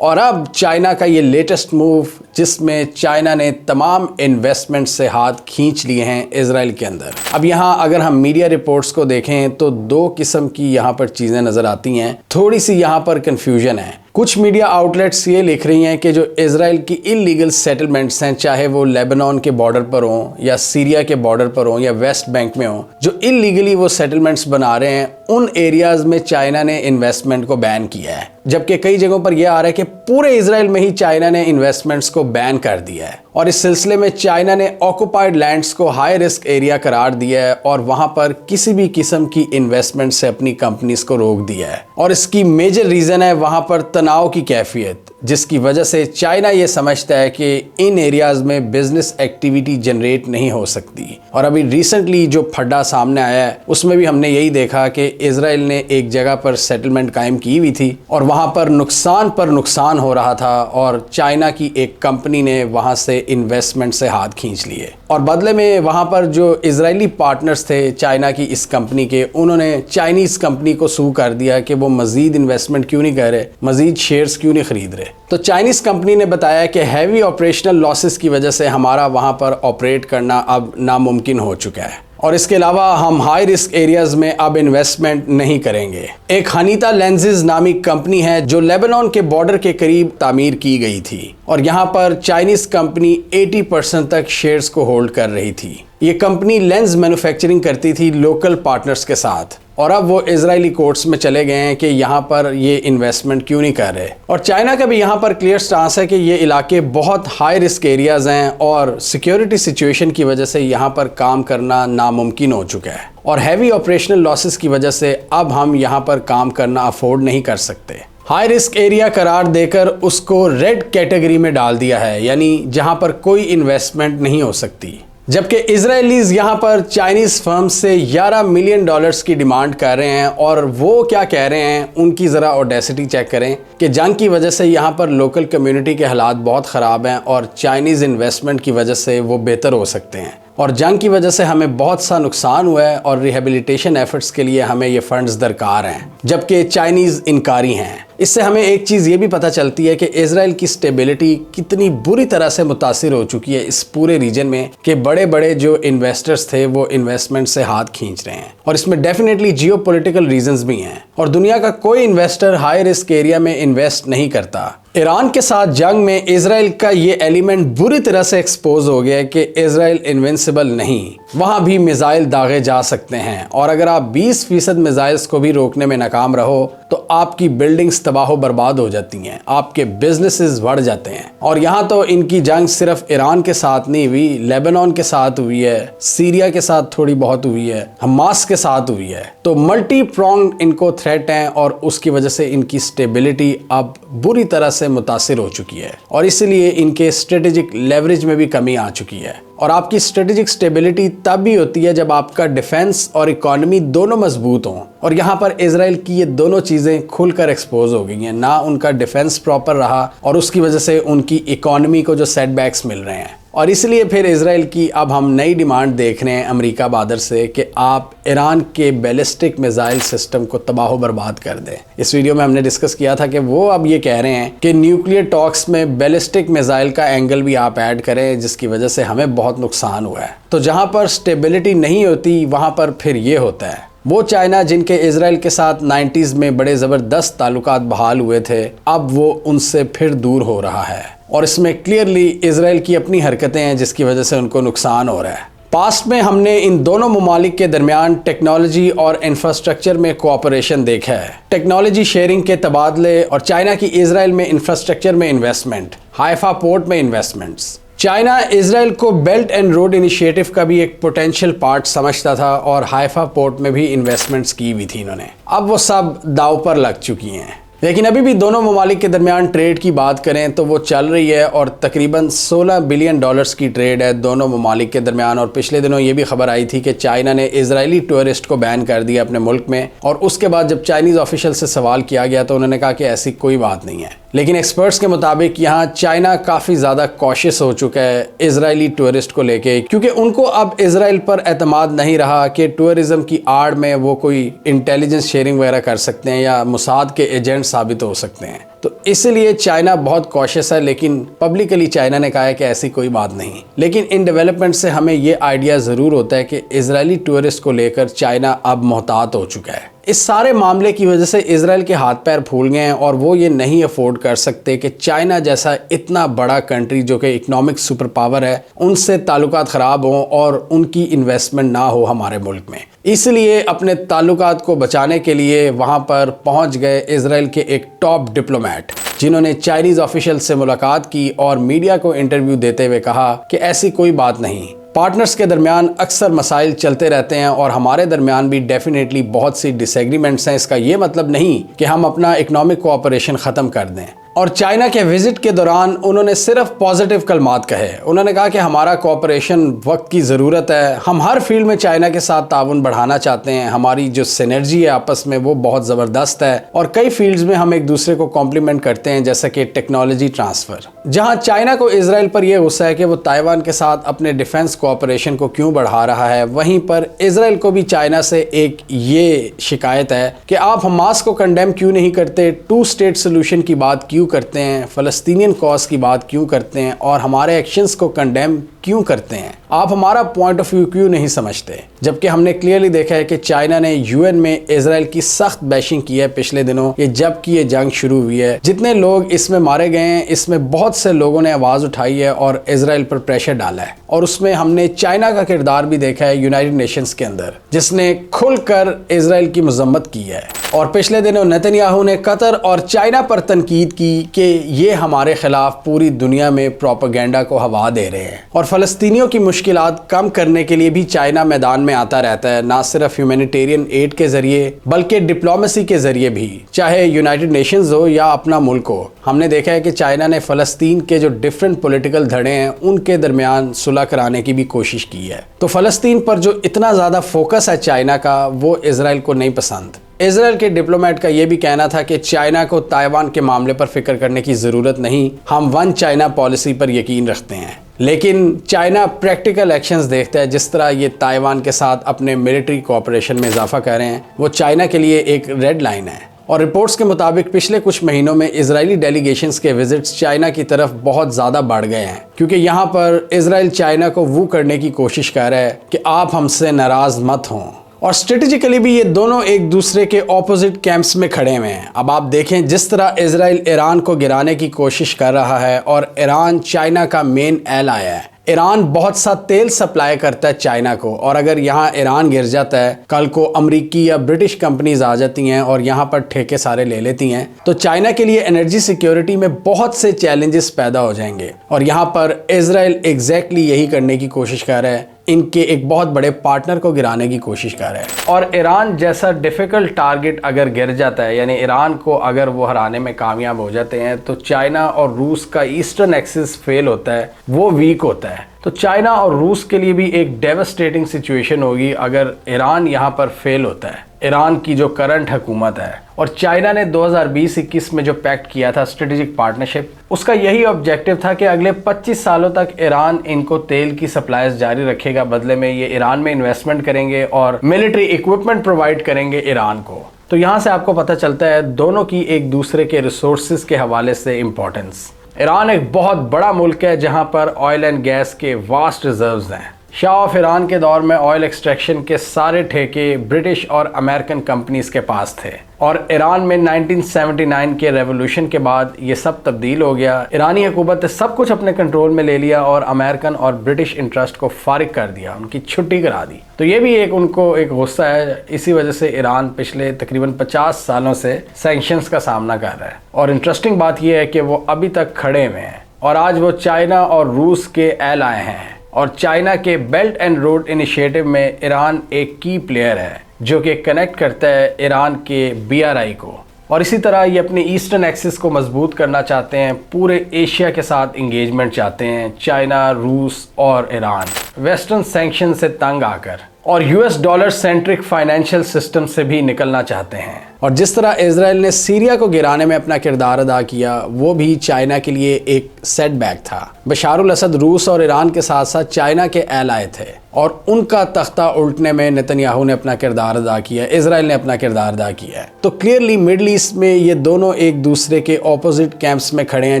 اور اب چائنا کا یہ لیٹسٹ موو جس میں چائنا نے تمام انویسٹمنٹ سے ہاتھ کھینچ لیے ہیں اسرائیل کے اندر۔ اب یہاں اگر ہم میڈیا رپورٹس کو دیکھیں تو دو قسم کی یہاں پر چیزیں نظر آتی ہیں، تھوڑی سی یہاں پر کنفیوژن ہے۔ کچھ میڈیا آؤٹ لیٹس یہ لکھ رہی ہیں کہ جو اسرائیل کی انلیگل سیٹلمنٹس ہیں، چاہے وہ لیبنان کے بارڈر پر ہوں یا سیریا کے بارڈر پر ہوں یا ویسٹ بینک میں ہوں، جو انلیگلی وہ سیٹلمنٹس بنا رہے ہیں ان ایریاز میں چائنا نے انویسٹمنٹ کو بین کیا ہے، جبکہ کئی جگہوں پر یہ آ رہا ہے کہ پورے اسرائیل میں ہی چائنا نے انویسٹمنٹس کو بین کر دیا ہے، اور اس سلسلے میں چائنا نے آکوپائڈ لینڈز کو ہائی رسک ایریا قرار دیا ہے اور وہاں پر کسی بھی قسم کی انویسٹمنٹ سے اپنی کمپنیز کو روک دیا ہے، اور اس کی میجر ریزن ہے وہاں پر تناؤ کی کیفیت، جس کی وجہ سے چائنا یہ سمجھتا ہے کہ ان ایریاز میں بزنس ایکٹیویٹی جنریٹ نہیں ہو سکتی۔ اور ابھی ریسنٹلی جو پھڈا سامنے آیا ہے اس میں بھی ہم نے یہی دیکھا کہ اسرائیل نے ایک جگہ پر سیٹلمنٹ قائم کی ہوئی تھی اور وہاں پر نقصان ہو رہا تھا، اور چائنا کی ایک کمپنی نے وہاں سے انویسٹمنٹ سے ہاتھ کھینچ لیے، اور بدلے میں وہاں پر جو اسرائیلی پارٹنرز تھے چائنا کی اس کمپنی کے، انہوں نے چائنیز کمپنی کو سو کر دیا کہ وہ مزید انویسٹمنٹ کیوں نہیں کر رہے، مزید شیئرز کیوں نہیں خرید رہے۔ تو چائنیز کمپنی نے بتایا کہ ہیوی آپریشنل لاسز کی وجہ سے ہمارا وہاں پر آپریٹ کرنا اب ناممکن ہو چکا ہے، اور اس کے علاوہ ہم ہائی رسک ایریاز میں اب انویسٹمنٹ نہیں کریں گے۔ ایک ہنیتا لینزز نامی کمپنی ہے جو لیبنان کے بارڈر کے قریب تعمیر کی گئی تھی، اور یہاں پر چائنیز کمپنی 80% تک شیئرز کو ہولڈ کر رہی تھی۔ یہ کمپنی لینز مینوفیکچرنگ کرتی تھی لوکل پارٹنرز کے ساتھ، اور اب وہ اسرائیلی کورٹس میں چلے گئے ہیں کہ یہاں پر یہ انویسٹمنٹ کیوں نہیں کر رہے، اور چائنا کا بھی یہاں پر کلیئر سٹانس ہے کہ یہ علاقے بہت ہائی رسک ایریاز ہیں اور سیکیورٹی سچویشن کی وجہ سے یہاں پر کام کرنا ناممکن ہو چکا ہے، اور ہیوی آپریشنل لاسز کی وجہ سے اب ہم یہاں پر کام کرنا افورڈ نہیں کر سکتے۔ ہائی رسک ایریا قرار دے کر اس کو ریڈ کیٹیگری میں ڈال دیا ہے، یعنی جہاں پر کوئی انویسٹمنٹ نہیں ہو سکتی، جبکہ اسرائیلیز یہاں پر چائنیز فرم سے $11 ملین کی ڈیمانڈ کر رہے ہیں، اور وہ کیا کہہ رہے ہیں ان کی ذرا اوڈیسٹی چیک کریں کہ جنگ کی وجہ سے یہاں پر لوکل کمیونٹی کے حالات بہت خراب ہیں اور چائنیز انویسٹمنٹ کی وجہ سے وہ بہتر ہو سکتے ہیں، اور جنگ کی وجہ سے ہمیں بہت سا نقصان ہوا ہے اور ریہیبلیٹیشن ایفرٹس کے لیے ہمیں یہ فنڈز درکار ہیں، جبکہ چائنیز انکاری ہیں۔ اس سے ہمیں ایک چیز یہ بھی پتہ چلتی ہے کہ اسرائیل کی سٹیبلٹی کتنی بری طرح سے متاثر ہو چکی ہے اس پورے ریجن میں کہ بڑے بڑے جو انویسٹرز تھے وہ انویسٹمنٹ سے ہاتھ کھینچ رہے ہیں، اور اس میں ڈیفینیٹلی جیو پولیٹیکل ریزنز بھی ہیں، اور دنیا کا کوئی انویسٹر ہائی رسک ایریا میں انویسٹ نہیں کرتا۔ ایران کے ساتھ جنگ میں اسرائیل کا یہ ایلیمنٹ بری طرح سے ایکسپوز ہو گیا ہے کہ اسرائیل انوینسیبل نہیں، وہاں بھی میزائل داغے جا سکتے ہیں، اور اگر آپ 20% میزائلز کو بھی روکنے میں ناکام رہو تو آپ کی بلڈنگز تباہ و برباد ہو جاتی ہیں، آپ کے بزنسز بڑھ جاتے ہیں، اور یہاں تو ان کی جنگ صرف ایران کے ساتھ نہیں ہوئی، لیبنان کے ساتھ ہوئی ہے، سیریا کے ساتھ تھوڑی بہت ہوئی ہے، حماس کے ساتھ ہوئی ہے، تو ملٹی پرونگ ان کو تھریٹ ہیں، اور اس کی وجہ سے ان کی سٹیبلٹی اب بری طرح سے متاثر ہو چکی ہے، اور اس لیے ان کے اسٹریٹجک لیوریج میں بھی کمی آ چکی ہے، اور آپ کی اسٹریٹجک سٹیبلٹی تب بھی ہوتی ہے جب آپ کا ڈیفنس اور اکانومی دونوں مضبوط ہوں، اور یہاں پر اسرائیل کی یہ دونوں چیزیں کھل کر ایکسپوز ہو گئی ہیں، نہ ان کا ڈیفنس پراپر رہا اور اس کی وجہ سے ان کی اکانومی کو جو سیٹ بیکس مل رہے ہیں، اور اس لیے پھر اسرائیل کی اب ہم نئی ڈیمانڈ دیکھ رہے ہیں امریکہ بادر سے کہ آپ ایران کے بیلسٹک میزائل سسٹم کو تباہ و برباد کر دیں۔ اس ویڈیو میں ہم نے ڈسکس کیا تھا کہ وہ اب یہ کہہ رہے ہیں کہ نیوکلیئر ٹاکس میں بیلسٹک میزائل کا اینگل بھی آپ ایڈ کریں، جس کی وجہ سے ہمیں بہت نقصان ہوا ہے۔ تو جہاں پر سٹیبلٹی نہیں ہوتی وہاں پر پھر یہ ہوتا ہے۔ وہ چائنا جن کے اسرائیل کے ساتھ 90s میں بڑے زبردست تعلقات بحال ہوئے تھے، اب وہ ان سے پھر دور ہو رہا ہے، اور اس میں کلیئرلی اسرائیل کی اپنی حرکتیں ہیں جس کی وجہ سے ان کو نقصان ہو رہا ہے۔ پاسٹ میں ہم نے ان دونوں ممالک کے درمیان ٹیکنالوجی اور انفراسٹرکچر میں کوآپریشن دیکھا ہے، ٹیکنالوجی شیئرنگ کے تبادلے، اور چائنا کی اسرائیل میں انفراسٹرکچر میں انویسٹمنٹ، حائفہ پورٹ میں انویسٹمنٹس۔ چائنا اسرائیل کو بیلٹ اینڈ روڈ انیشیٹو کا بھی ایک پوٹینشیل پارٹ سمجھتا تھا، اور حائفہ پورٹ میں بھی انویسٹمنٹس کی ہوئی تھی انہوں نے، اب وہ سب داؤ پر لگ چکی ہیں۔ لیکن ابھی بھی دونوں ممالک کے درمیان ٹریڈ کی بات کریں تو وہ چل رہی ہے، اور تقریباً $16 بلین کی ٹریڈ ہے دونوں ممالک کے درمیان، اور پچھلے دنوں یہ بھی خبر آئی تھی کہ چائنا نے اسرائیلی ٹورسٹ کو بین کر دیا اپنے ملک میں، اور اس کے بعد جب چائنیز آفیشل سے سوال کیا گیا تو انہوں نے کہا کہ ایسی کوئی بات نہیں ہے، لیکن ایکسپرٹس کے مطابق یہاں چائنا کافی زیادہ کوشش ہو چکا ہے اسرائیلی ٹورسٹ کو لے کے، کیونکہ ان کو اب اسرائیل پر اعتماد نہیں رہا کہ ٹورزم کی آڑ میں وہ کوئی انٹیلیجنس شیئرنگ وغیرہ کر سکتے ہیں یا موساد کے ایجنٹ ثابت ہو سکتے ہیں۔ تو اس لیے چائنا بہت کوشش ہے، لیکن پبلکلی چائنا نے کہا ہے کہ ایسی کوئی بات نہیں۔ لیکن ان ڈیولپمنٹ سے ہمیں یہ آئیڈیا ضرور ہوتا ہے کہ اسرائیلی ٹورسٹ کو لے کر چائنا اب محتاط ہو چکا ہے۔ اس سارے معاملے کی وجہ سے اسرائیل کے ہاتھ پیر پھول گئے ہیں اور وہ یہ نہیں افورڈ کر سکتے کہ چائنا جیسا اتنا بڑا کنٹری جو کہ اکنامک سپر پاور ہے، ان سے تعلقات خراب ہوں اور ان کی انویسٹمنٹ نہ ہو ہمارے ملک میں۔ اس لیے اپنے تعلقات کو بچانے کے لیے وہاں پر پہنچ گئے اسرائیل کے ایک ٹاپ ڈپلومیٹ، جنہوں نے چائنیز آفیشل سے ملاقات کی اور میڈیا کو انٹرویو دیتے ہوئے کہا کہ ایسی کوئی بات نہیں، پارٹنرز کے درمیان اکثر مسائل چلتے رہتے ہیں اور ہمارے درمیان بھی ڈیفینیٹلی بہت سی ڈس ایگریمنٹس ہیں۔ اس کا یہ مطلب نہیں کہ ہم اپنا اکنامک کوآپریشن ختم کر دیں۔ اور چائنا کے وزٹ کے دوران انہوں نے صرف پازیٹیو کلمات کہے۔ انہوں نے کہا کہ ہمارا کوآپریشن وقت کی ضرورت ہے، ہم ہر فیلڈ میں چائنا کے ساتھ تعاون بڑھانا چاہتے ہیں، ہماری جو سینرجی ہے آپس میں وہ بہت زبردست ہے اور کئی فیلڈز میں ہم ایک دوسرے کو کمپلیمنٹ کرتے ہیں، جیسا کہ ٹیکنالوجی ٹرانسفر۔ جہاں چائنا کو اسرائیل پر یہ غصہ ہے کہ وہ تائیوان کے ساتھ اپنے ڈیفنس کوآپریشن کو کیوں بڑھا رہا ہے، وہیں پر اسرائیل کو بھی چائنا سے ایک یہ شکایت ہے کہ آپ حماس کو کنڈیم کیوں نہیں کرتے، 2 اسٹیٹ سولوشن کی بات کیوں کرتے ہیں، فلسطینین کاز کی بات کیوں کرتے ہیں اور ہمارے ایکشنز کو کنڈیم کیوں کرتے ہیں، آپ ہمارا پوائنٹ آف ویو کیوں نہیں سمجھتے۔ جبکہ ہم نے کلیئرلی دیکھا ہے کہ چائنا نے UN میں اسرائیل کی سخت بیشنگ کی ہے پچھلے دنوں، یہ جب کی یہ جنگ شروع ہوئی ہے۔ جتنے لوگ اس میں مارے گئے ہیں، اس میں بہت سے لوگوں نے آواز اٹھائی ہے اور اسرائیل پر پریشر ڈالا ہے، اور اس میں ہم نے چائنا کا کردار بھی دیکھا ہے یونائٹڈ نیشنز کے اندر، جس نے کھل کر اسرائیل کی مذمت کی ہے۔ اور پچھلے دنوں نتنیاہو نے قطر اور چائنا پر تنقید کی کہ یہ ہمارے خلاف پوری دنیا میں پروپیگنڈا کو ہوا دے رہے ہیں، اور فلسطینیوں کی مشکلات کم کرنے کے لیے بھی چائنا میدان میں آتا رہتا ہے، نہ صرف ہیومینیٹیرین ایڈ کے ذریعے بلکہ ڈپلومیسی کے ذریعے بھی، چاہے یونائٹڈ نیشنز ہو یا اپنا ملک ہو۔ ہم نے دیکھا ہے کہ چائنا نے فلسطین کے جو ڈیفرنٹ پولیٹیکل دھڑے ہیں ان کے درمیان صلح کرانے کی بھی کوشش کی ہے۔ تو فلسطین پر جو اتنا زیادہ فوکس ہے چائنا کا، وہ اسرائیل کو نہیں پسند۔ اسرائیل کے ڈپلومیٹ کا یہ بھی کہنا تھا کہ چائنا کو تائیوان کے معاملے پر فکر کرنے کی ضرورت نہیں، ہم ون چائنا پالیسی پر یقین رکھتے ہیں۔ لیکن چائنا پریکٹیکل ایکشنز دیکھتا ہے، جس طرح یہ تائیوان کے ساتھ اپنے ملٹری کوآپریشن میں اضافہ کر رہے ہیں، وہ چائنا کے لیے ایک ریڈ لائن ہے۔ اور رپورٹس کے مطابق پچھلے کچھ مہینوں میں اسرائیلی ڈیلیگیشنز کے وزٹس چائنا کی طرف بہت زیادہ بڑھ گئے ہیں، کیونکہ یہاں پر اسرائیل چائنا کو وو کرنے کی کوشش کر رہا ہے کہ آپ ہم سے ناراض مت ہوں، اور اسٹریٹجیکلی بھی یہ دونوں ایک دوسرے کے اپوزٹ کیمپس میں کھڑے ہوئے ہیں۔ اب آپ دیکھیں جس طرح اسرائیل ایران کو گرانے کی کوشش کر رہا ہے، اور ایران چائنا کا مین ایلائی ہے۔ ایران بہت سا تیل سپلائی کرتا ہے چائنا کو، اور اگر یہاں ایران گر جاتا ہے، کل کو امریکی یا برٹش کمپنیز آ جاتی ہیں اور یہاں پر ٹھیکے سارے لے لیتی ہیں، تو چائنا کے لیے انرجی سیکیورٹی میں بہت سے چیلنجز پیدا ہو جائیں گے، اور یہاں پر اسرائیل ایگزیکٹلی یہی کرنے کی کوشش کر رہا ہے، ان کے ایک بہت بڑے پارٹنر کو گرانے کی کوشش کر رہے ہیں۔ اور ایران جیسا ڈیفیکلٹ ٹارگٹ اگر گر جاتا ہے، یعنی ایران کو اگر وہ ہرانے میں کامیاب ہو جاتے ہیں، تو چائنا اور روس کا ایسٹرن ایکسس فیل ہوتا ہے، وہ ویک ہوتا ہے۔ تو چائنا اور روس کے لیے بھی ایک ڈیوسٹیٹنگ سچویشن ہوگی اگر ایران یہاں پر فیل ہوتا ہے، ایران کی جو کرنٹ حکومت ہے۔ اور چائنا نے 2020-21 میں جو پیکٹ کیا تھا اسٹریٹجک پارٹنرشپ، اس کا یہی آبجیکٹو تھا کہ اگلے 25 سالوں تک ایران ان کو تیل کی سپلائیز جاری رکھے گا، بدلے میں یہ ایران میں انویسٹمنٹ کریں گے اور ملٹری ایکوپمنٹ پرووائڈ کریں گے ایران کو۔ تو یہاں سے آپ کو پتہ چلتا ہے دونوں کی ایک دوسرے کے ریسورسز کے حوالے سے امپورٹنس۔ ایران ایک بہت بڑا ملک ہے جہاں پر آئل اینڈ گیس کے واسٹ ریزروز ہیں۔ شاہ آف ایران کے دور میں آئل ایکسٹریکشن کے سارے ٹھیکے برٹش اور امریکن کمپنیز کے پاس تھے، اور ایران میں 1979 کے ریولوشن کے بعد یہ سب تبدیل ہو گیا۔ ایرانی حکومت نے سب کچھ اپنے کنٹرول میں لے لیا اور امریکن اور برٹش انٹرسٹ کو فارغ کر دیا، ان کی چھٹی کرا دی۔ تو یہ بھی ان کو ایک غصہ ہے، اسی وجہ سے ایران پچھلے تقریباً 50 سالوں سے سینکشنز کا سامنا کر رہا ہے۔ اور انٹرسٹنگ بات یہ ہے کہ وہ ابھی تک کھڑے ہوئے ہیں، اور آج وہ چائنا اور روس کے ایلائی ہیں، اور چائنا کے بیلٹ اینڈ روڈ انیشیٹو میں ایران ایک کی پلیئر ہے جو کہ کنیکٹ کرتا ہے ایران کے BRI کو، اور اسی طرح یہ اپنی ایسٹرن ایکسس کو مضبوط کرنا چاہتے ہیں، پورے ایشیا کے ساتھ انگیجمنٹ چاہتے ہیں، چائنا، روس اور ایران ویسٹرن سینکشن سے تنگ آ کر، اور US dollar centric financial system سے بھی نکلنا چاہتے ہیں۔ اور جس طرح اسرائیل نے سیریا کو گرانے میں اپنا کردار ادا کیا وہ بھی چائنا کے لیے ایک سیٹ بیک تھا۔ بشار الاسد روس اور ایران کے ساتھ ساتھ چائنا کے ایلائے تھے اور ان کا تختہ الٹنے میں نتن یاہو نے اپنا کردار ادا کیا ہے، اسرائیل نے اپنا کردار ادا کیا ہے۔ تو کلیئرلی مڈل ایسٹ میں یہ دونوں ایک دوسرے کے اپوزٹ کیمپس میں کھڑے ہیں،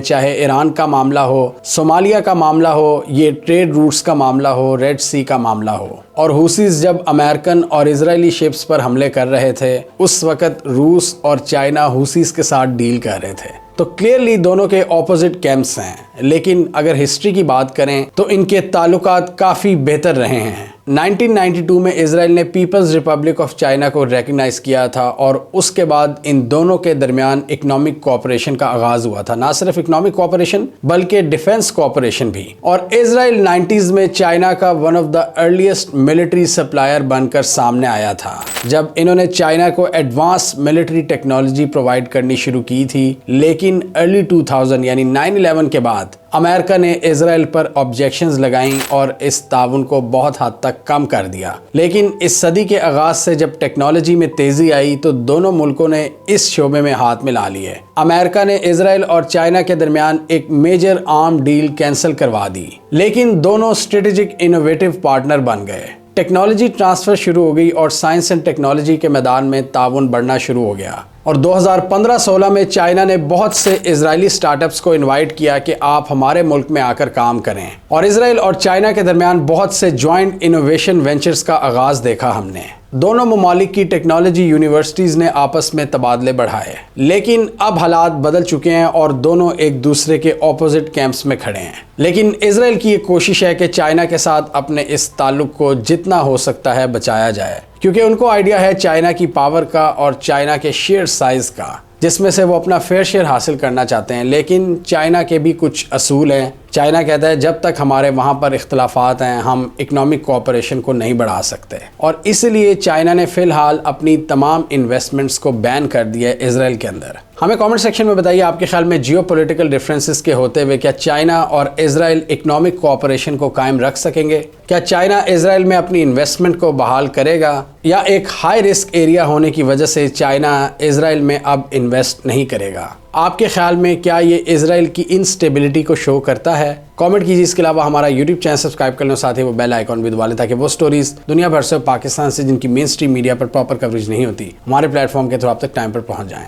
چاہے ایران کا معاملہ ہو، صومالیہ کا معاملہ ہو، یہ ٹریڈ روٹس کا معاملہ ہو، ریڈ سی کا معاملہ ہو۔ اور حوثیز جب امریکن اور اسرائیلی شپس پر حملے کر رہے تھے اس وقت روس اور چائنا حوثیز کے ساتھ ڈیل کر رہے تھے۔ تو کلیئرلی دونوں کے اپوزٹ کیمپس ہیں، لیکن اگر ہسٹری کی بات کریں تو ان کے تعلقات کافی بہتر رہے ہیں۔ 1992 میں اسرائیل نے پیپلز ریپبلک آف چائنا کو ریکگنائز کیا تھا اور اس کے بعد ان دونوں کے درمیان اکنامک کوآپریشن کا آغاز ہوا تھا، نہ صرف اکنامک کوآپریشن بلکہ ڈیفنس کوآپریشن بھی۔ اور اسرائیل 90s میں چائنا کا one of the earliest military supplier بن کر سامنے آیا تھا جب انہوں نے چائنا کو ایڈوانس ملٹری ٹیکنالوجی پرووائڈ کرنی شروع کی تھی، لیکن ارلی 2000 یعنی 9/11 کے بعد امریکہ نے اسرائیل پر آبجیکشنز لگائیں اور اس تعاون کو بہت حد تک کم کر دیا۔ لیکن اس صدی کے آغاز سے جب ٹیکنالوجی میں تیزی آئی تو دونوں ملکوں نے اس شعبے میں ہاتھ ملا لیے۔ امریکہ نے اسرائیل اور چائنا کے درمیان ایک میجر آرم ڈیل کینسل کروا دی، لیکن دونوں اسٹریٹجک انوویٹو پارٹنر بن گئے۔ ٹیکنالوجی ٹرانسفر شروع ہو گئی اور سائنس اینڈ ٹیکنالوجی کے میدان میں تعاون بڑھنا شروع ہو گیا۔ اور 2015-16 میں چائنا نے بہت سے اسرائیلی سٹارٹ اپس کو انوائٹ کیا کہ آپ ہمارے ملک میں آ کر کام کریں، اور اسرائیل اور چائنا کے درمیان بہت سے جوائنٹ انوویشن وینچرز کا آغاز دیکھا ہم نے۔ دونوں ممالک کی ٹیکنالوجی یونیورسٹیز نے آپس میں تبادلے بڑھائے، لیکن اب حالات بدل چکے ہیں اور دونوں ایک دوسرے کے اپوزٹ کیمپس میں کھڑے ہیں۔ لیکن اسرائیل کی یہ کوشش ہے کہ چائنا کے ساتھ اپنے اس تعلق کو جتنا ہو سکتا ہے بچایا جائے، کیونکہ ان کو آئیڈیا ہے چائنا کی پاور کا اور چائنا کے شیئر سائز کا، جس میں سے وہ اپنا فیئر شیئر حاصل کرنا چاہتے ہیں۔ لیکن چائنا کے بھی کچھ اصول ہیں۔ چائنا کہتا ہے جب تک ہمارے وہاں پر اختلافات ہیں ہم اکنامک کوآپریشن کو نہیں بڑھا سکتے، اور اس لیے چائنا نے فی الحال اپنی تمام انویسٹمنٹس کو بین کر دیا ہے اسرائیل کے اندر۔ ہمیں کامنٹ سیکشن میں بتائیے آپ کے خیال میں جیو پولیٹیکل ڈفرینسز کے ہوتے ہوئے کیا چائنا اور اسرائیل اکنامک کوآپریشن کو قائم رکھ سکیں گے؟ کیا چائنا اسرائیل میں اپنی انویسٹمنٹ کو بحال کرے گا، یا ایک ہائی رسک ایریا ہونے کی وجہ سے چائنا اسرائیل میں اب انویسٹ نہیں کرے گا؟ آپ کے خیال میں کیا یہ اسرائیل کی انسٹیبلٹی کو شو کرتا ہے؟ کامنٹ کیجیے۔ اس کے علاوہ ہمارا یوٹیوب چینل سبسکرائب کر لیں، ساتھ ہی وہ بیل آئیکن بھی دبا لیں تاکہ وہ سٹوریز دنیا بھر سے پاکستان سے جن کی مین سٹریم میڈیا پر پراپر کوریج نہیں ہوتی ہمارے پلیٹ فارم کے تھرو آپ تک ٹائم پر پہنچ جائیں۔